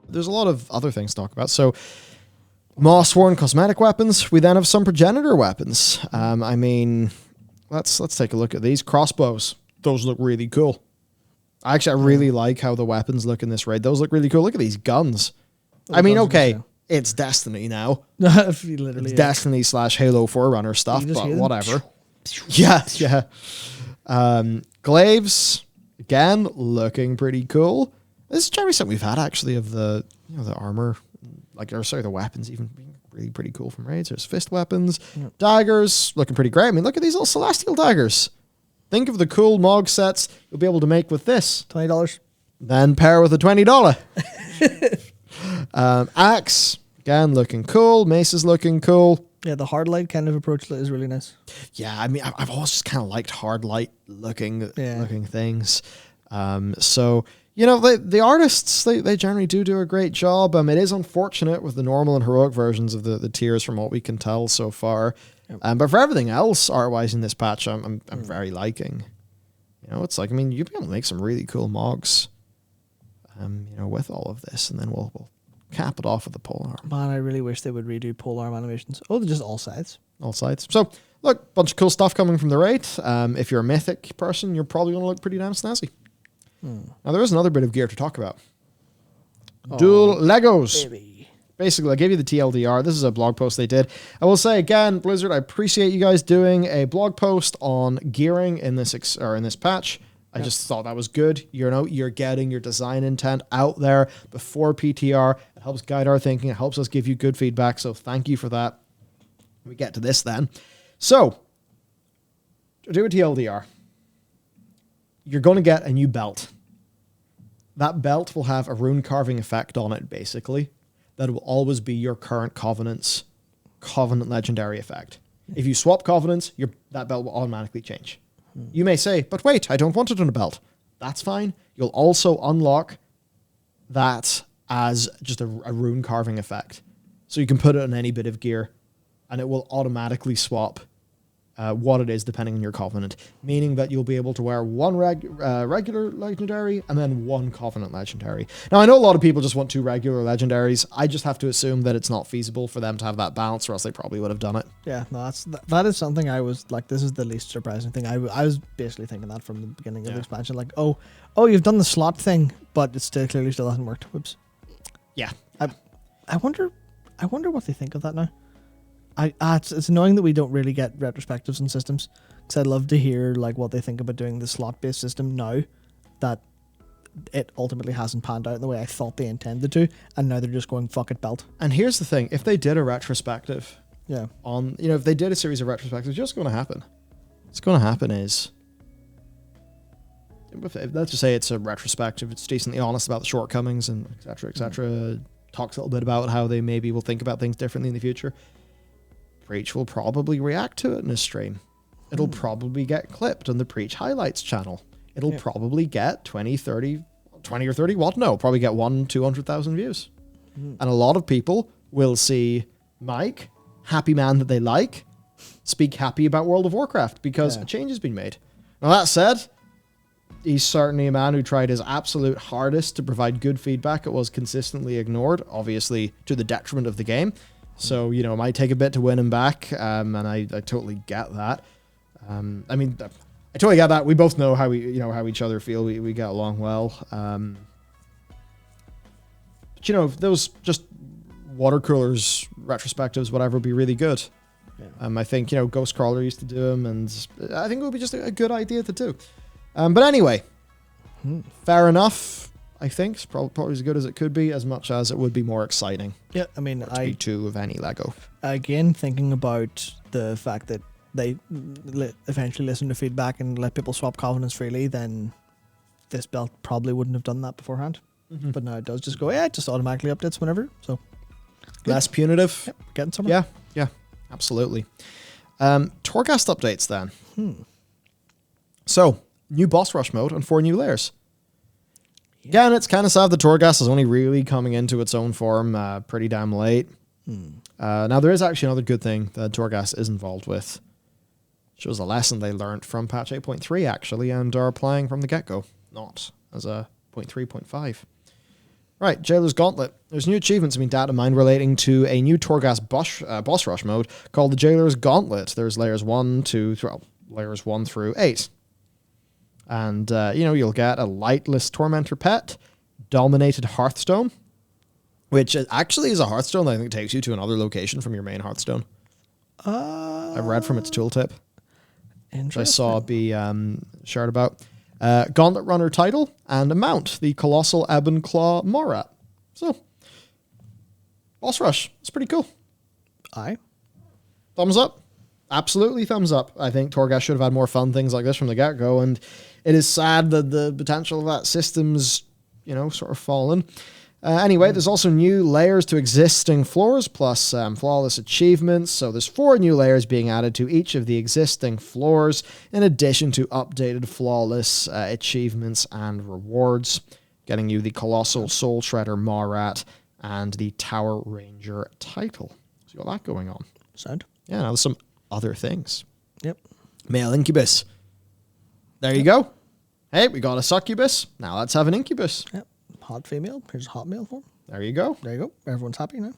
there's a lot of other things to talk about. So, Moss-worn cosmetic weapons. We then have some Progenitor weapons. I mean, let's take a look at these crossbows. Those look really cool. I really like how the weapons look in this raid. Those look really cool. Look at these guns. I mean, okay, it's Destiny now. Literally, it's Destiny / Halo Forerunner stuff, but whatever. Yeah. Glaives, again, looking pretty cool. This is generally something we've had, actually, of the armor, the weapons even being really pretty cool from raids. There's fist weapons, daggers, looking pretty great. I mean, look at these little celestial daggers. Think of the cool Mog sets you'll be able to make with this. $20. Then pair with a $20. Axe, again, looking cool. Mace is looking cool. Yeah, the hard light kind of approach is really nice. Yeah, I mean, I've always just kind of liked hard light looking things. So, the artists, they generally do a great job. It is unfortunate with the normal and heroic versions of the tiers from what we can tell so far. Yep. But for everything else, art-wise in this patch, I'm very liking. It's like, I mean, you'd be able to make some really cool Mogs, with all of this, and then we'll cap it off with the polearm. Man, I really wish they would redo polearm animations. Oh, they're just all sides. All sides. So, look, bunch of cool stuff coming from the raid. If you're a mythic person, you're probably going to look pretty damn snazzy. Now, there is another bit of gear to talk about. Dual Legos. Baby. Basically, I gave you the TLDR. This is a blog post they did. I will say again, Blizzard, I appreciate you guys doing a blog post on gearing in this patch. I just thought that was good. You're getting your design intent out there before PTR. It helps guide our thinking. It helps us give you good feedback. So thank you for that. We get to this then. So, to do a TLDR, you're going to get a new belt. That belt will have a rune carving effect on it, basically. That will always be your current Covenant legendary effect. If you swap Covenants, that belt will automatically change. You may say, but wait, I don't want it on a belt. That's fine. You'll also unlock that as just a rune carving effect. So you can put it on any bit of gear, and it will automatically swap what it is depending on your Covenant, meaning that you'll be able to wear one regular legendary and then one Covenant legendary. Now, I know a lot of people just want 2 regular legendaries. I just have to assume that it's not feasible for them to have that balance, or else they probably would have done it. Yeah, no, that is something I was like, this is the least surprising thing. I was basically thinking that from the beginning of the expansion, like, oh, you've done the slot thing, but it clearly still hasn't worked. Whoops. Yeah. I wonder what they think of that now. It's annoying that we don't really get retrospectives on systems, because I'd love to hear like what they think about doing the slot-based system now that it ultimately hasn't panned out in the way I thought they intended to, and now they're just going fuck it belt. And here's the thing: if they did a retrospective, if they did a series of retrospectives, just going to happen. What's going to happen is, let's just say it's a retrospective. It's decently honest about the shortcomings and et cetera, et cetera. Talks a little bit about how they maybe will think about things differently in the future. Preach will probably react to it in a stream. It'll probably get clipped on the Preach Highlights channel. It'll probably get 20 or 30, probably get 200,000 views. And a lot of people will see Mike, happy man that they like, speak happy about World of Warcraft because a change has been made. Now, that said, he's certainly a man who tried his absolute hardest to provide good feedback. It was consistently ignored, obviously to the detriment of the game. So, it might take a bit to win him back, and I totally get that. I totally get that. We both know how how each other feel. We get along well. But, those just water coolers, retrospectives, whatever, would be really good. Yeah. I think, Ghostcrawler used to do them, and I think it would be just a good idea to do. But anyway, fair enough. I think it's probably as good as it could be, as much as it would be more exciting. Yeah, I mean, to be 2 of any Lego. Again, thinking about the fact that they eventually listen to feedback and let people swap Covenants freely, then this belt probably wouldn't have done that beforehand. But now it does just go, it just automatically updates whenever. So good. Less punitive. Yep, getting somewhere. Yeah, absolutely. Torghast updates then. So, new boss rush mode and 4 new layers. Again, it's kind of sad that Torghast is only really coming into its own form pretty damn late. Now, there is actually another good thing that Torghast is involved with. Shows a lesson they learned from patch 8.3, actually, and are applying from the get-go, not as a 0.3, 0.5. Right, Jailer's Gauntlet. There's new achievements being data mined relating to a new Torghast boss rush mode called the Jailer's Gauntlet. There's layers 1 through 8. And, you'll get a Lightless Tormentor pet, Dominated Hearthstone, which actually is a Hearthstone that I think takes you to another location from your main Hearthstone. I read from its tooltip. Which I saw be shared about. Gauntlet Runner title, and a mount, the Colossal Ebon Claw Morat. So, boss rush. It's pretty cool. Aye. Thumbs up. Absolutely thumbs up. I think Torghast should have had more fun things like this from the get-go, and it is sad that the potential of that system's, sort of fallen. Anyway, there's also new layers to existing floors, plus flawless achievements. So there's 4 new layers being added to each of the existing floors, in addition to updated flawless achievements and rewards, getting you the Colossal Soul Shredder Marat and the Tower Ranger title. So you got that going on. Sound. Yeah, now there's some other things. Yep. Male Incubus. There you go. Hey, we got a succubus. Now let's have an incubus. Yep. Hot female. Here's a hot male form. There you go. There you go. Everyone's happy now.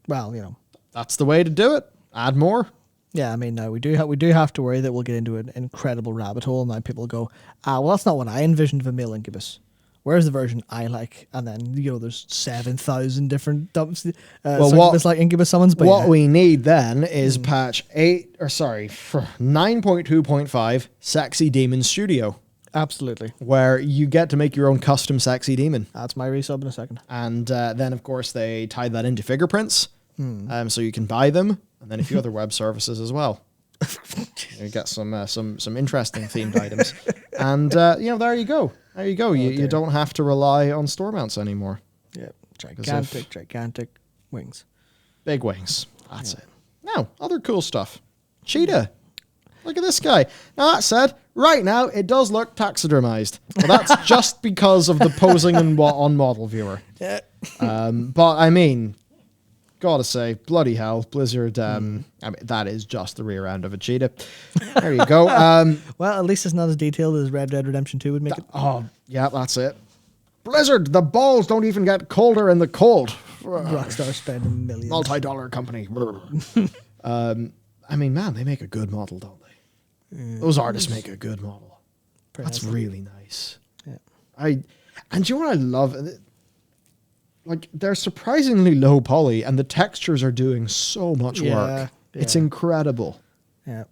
Well, That's the way to do it. Add more. Yeah, I mean, no, we do have to worry that we'll get into an incredible rabbit hole, and then people go, well, that's not what I envisioned of a male incubus. Where's the version I like? And then, there's 7,000 different succubus-like incubus summons. But what we need then is patch 9.2.5 Sexy Demon Studio. Absolutely. Where you get to make your own custom sexy demon. That's my resub in a second. And then, of course, they tied that into fingerprints. So you can buy them, and then a few other web services as well. You get some interesting themed items. And, there you go. There you go. You don't have to rely on store mounts anymore. Yeah. Gigantic wings. Big wings. That's it. Now, other cool stuff. Cheetah. Look at this guy. Now, that said, right now, it does look taxidermized. But that's just because of the posing on model viewer. Yeah. But, I mean, gotta say, bloody hell, Blizzard, that is just the rear end of a cheetah. There you go. Well, at least it's not as detailed as Red Dead Redemption 2 would make it. Oh, yeah, that's it. Blizzard, the balls don't even get colder in the cold. Rockstar spending millions. Multi-dollar company. I mean, man, they make a good model, don't they? Those artists make a good model. That's really nice. Yeah. And you know what I love? Like, they're surprisingly low poly, and the textures are doing so much work. Yeah. It's incredible. Yeah.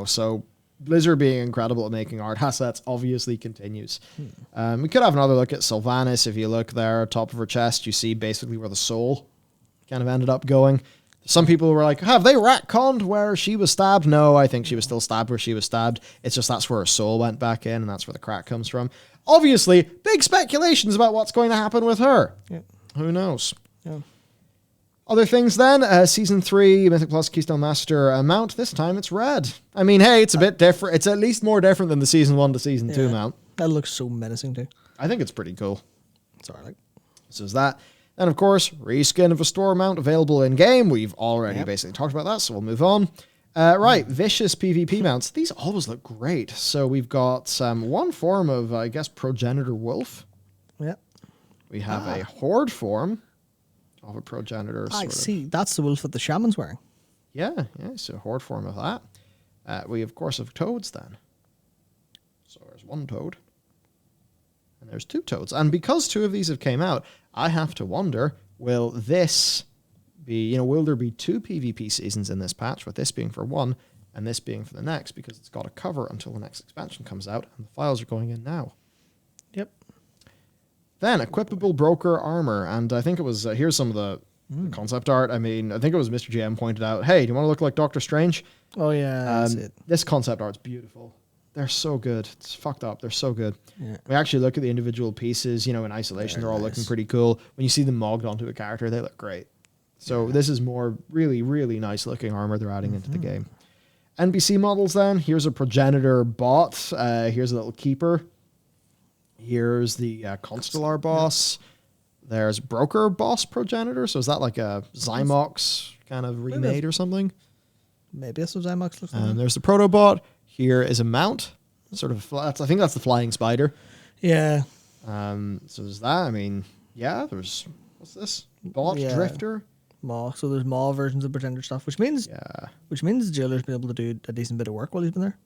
So Blizzard being incredible at making art assets obviously continues. We could have another look at Sylvanas. If you look there, top of her chest, you see basically where the soul kind of ended up going. Some people were like, have they retconned where she was stabbed? No, I think she was still stabbed where she was stabbed. It's just that's where her soul went back in, and that's where the crack comes from. Obviously, big speculations about what's going to happen with her. Yeah. Who knows? Yeah. Other things then, Season 3, Mythic Plus Keystone Master mount. This time it's red. I mean, hey, it's a bit different. It's at least more different than the Season 1 to Season 2 mount. That looks so menacing too. I think it's pretty cool. Sorry. So is that. And of course, reskin of a store mount available in-game. We've already basically talked about that, so we'll move on. Right, vicious PvP mounts. These always look great. So we've got one form of, I guess, Progenitor Wolf. Yeah. We have a Horde form of a Progenitor. I see. That's the wolf that the shaman's wearing. Yeah, so Horde form of that. We, of course, have toads then. So there's one toad. And there's 2 toads. And because 2 of these have came out, I have to wonder, will this be, will there be 2 PvP seasons in this patch, with this being for one and this being for the next, because it's got a cover until the next expansion comes out, and the files are going in now. Yep. Then, equipable broker armor, and I think it was, here's some of the concept art. I mean, I think it was Mr. GM pointed out, hey, do you want to look like Doctor Strange? Oh, yeah, that's it. This concept art's beautiful. They're so good. It's fucked up. They're so good. Yeah. We actually look at the individual pieces, in isolation, they're all looking pretty cool. When you see them mogged onto a character, they look great. So this is more really, really nice looking armor they're adding into the game. NPC models then. Here's a Progenitor bot. Here's a little keeper. Here's the Constellar boss. There's Broker boss Progenitor. So is that like a Zymox kind of remade or something? Maybe that's what Zymox looks like. There's the Protobot. Here is a mount. Sort of, I think that's the flying spider. Yeah. So there's that. I mean, yeah, there's, what's this? Bot Yeah. Drifter? Maw. So there's Maw versions of Progenitor stuff, which means Jailer's been able to do a decent bit of work while he's been there.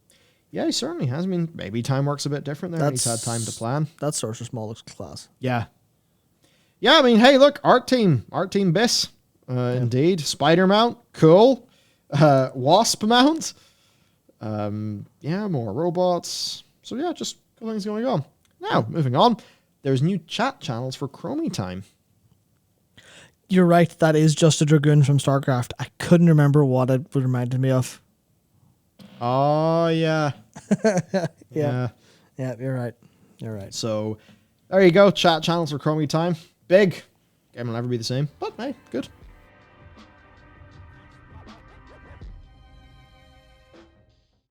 Yeah, he certainly has. I mean, maybe time works a bit different there. He's had time to plan. That Sorcerer's Maw looks class. Yeah. Yeah, I mean, hey, look, Art Team Biss. Indeed. Spider mount, cool. Wasp mount. Yeah, more robots. So yeah, just cool things going on. Now, moving on. There's new chat channels for Chromie Time. You're right. That is just a Dragoon from StarCraft. I couldn't remember what it reminded me of. Oh, yeah. Yeah, you're right. You're right. So, there you go. Chat channels for Chromie Time. Big. Game will never be the same. But, hey, good.